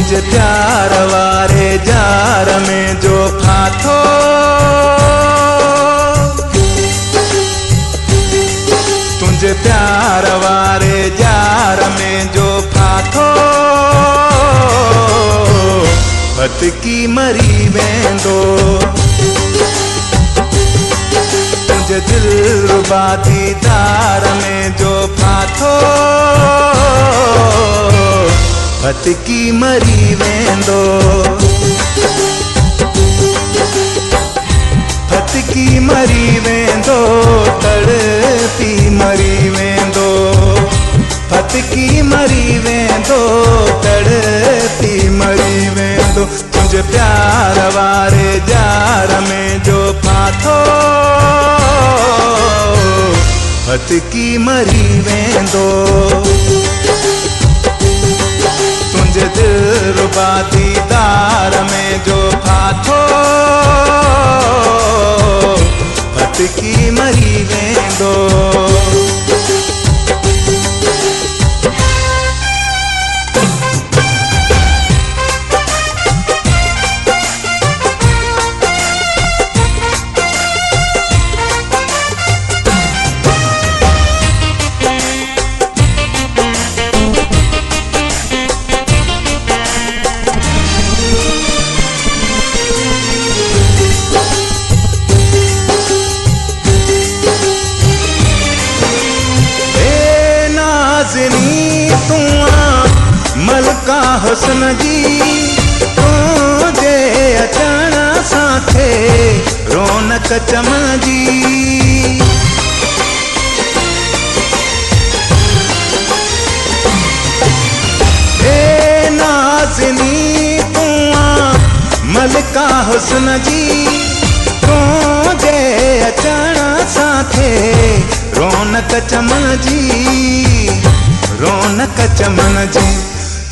तुझे प्यार वारे जार में जो फाथो, तुझे प्यार वारे जार में जो फाथो, फतकी मरी वेंदो। तुझे दिलरुबा दीदार में जो फाथो, फतकी मरी वेंदो। फतकी मरी वेंदो, तड़पी मरी वेंदो। फतकी मरी वेंदो, तड़पी मरी वेंदो। तुझे प्यार वारे जार में जो फाथो, फतकी मरी वेंदो। तुझे दिलरुबा दीदार में जो फाथो, फतकी मरी वेंदो। मलका हुस्न जी, तुझे अचण सां थे रौनक चमजी। ए नाज़नी तूं मलका हुस्न जी, तुझे अचण सां थे रौनक चमजी। रौनक चमजी।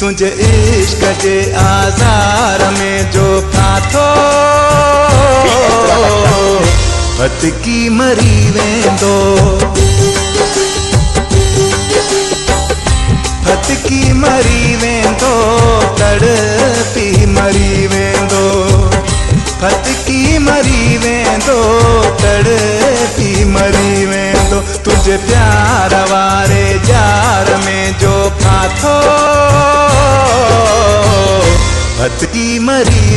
तुझे इश्क के आज़ार में जो फाथो, फतकी मरी वेंदो। फतकी मरी वेंदो, तड़पी मरी वेंदो। फतकी मरी वेंदो, तड़पी मरी वेंदो। तुझे प्यार वारे जार में जो फाथो, फतकी मरी